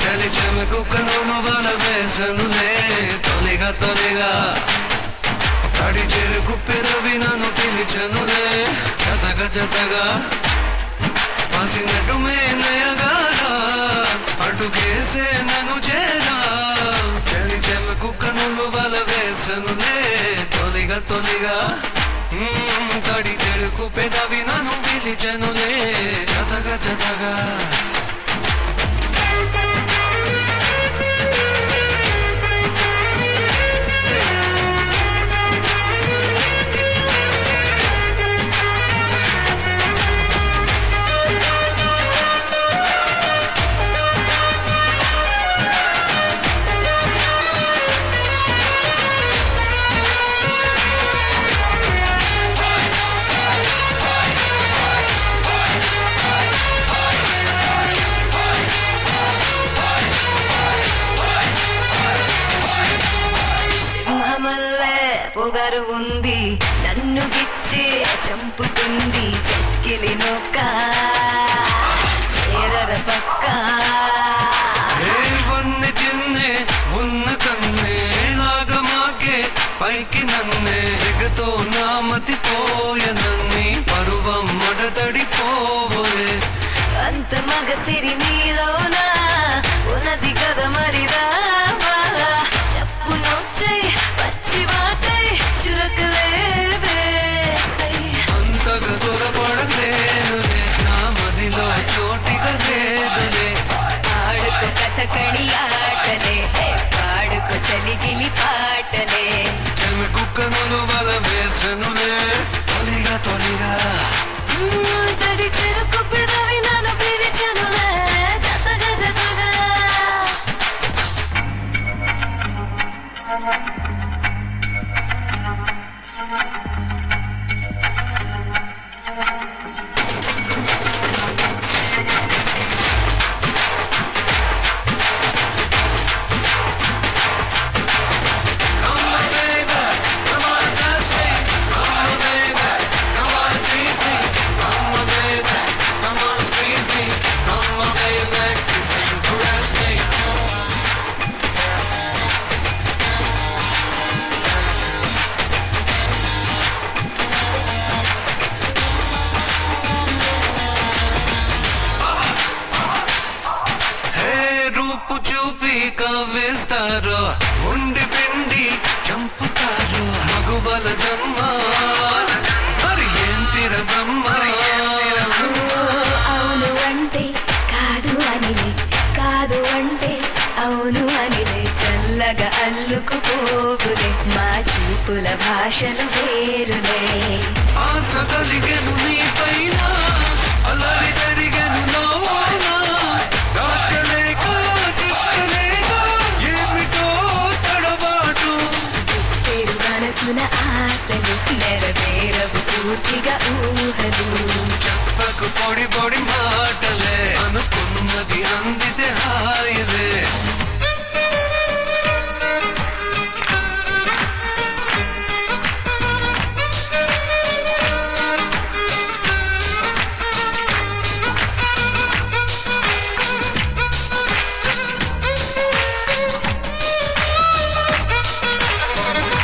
చలి చెమకు కనులు బల వేసనులే తొలిగా తొలిగా తడి చెరుకు పెరవి నన్ను పిలిచనులే జతగా జతగా పసినట్టు మేనయగారా అడుగేసే నన్ను చేరా చలి చెమకు కనులు బల వేసనులే తొలిగా తొలిగా తడి చెరుకు పెదవి నన్ను పిలిచనులే జతగా జతగా పొగరు ఉంది నన్ను గిచ్చి చంపుతుంది చెక్కిలి నొక్క చేరర పక్క వన్నె చిన్నే ఉన్న కన్నే లాగమాకే పైకి నన్నే సిగతో నామతి పోయనన్ని పరువం మడతడిపోవే అంత మగ సిరి నీలోనా ఉన్నది కదా మరి రావా చెప్పు నొచ్చై పచ్చి వాటై చురకలేవే అంతగా దొరపడలేనులే నా మదిలో చోటిగా లేదులే ఆడుకో కథకళి ఆటలే పాడుకో చలిగిలి పాటలే చెమకు కనులు బల వేసనులే తొలిగా తొలిగా తడి చెరుకు పెదవి నన్ను పిలిచనులే జతగా జతగా కవ్వేస్తారు ఉండి పిండి చంపుతారు మగువల జన్మ మరి ఏంటిర బ్రహ్మ అవును అంటే కాదు అనిలే కాదు అంటే అవును అనిలే చల్లగా అల్లుకుపోవులే మా చూపుల భాషలు వేరులే ఆశ కలిగెను నీ పైన అలరి జరిగెను నోవాన దాచలేక చిక్కలేక ఏమిటో తడబాటు పేరు మనసున ఆశలు నెరవేరవు పూర్తిగా ఊహలు చెప్పకు పొడి పొడి మాటలే అనుకున్నది అందితే హాయిలే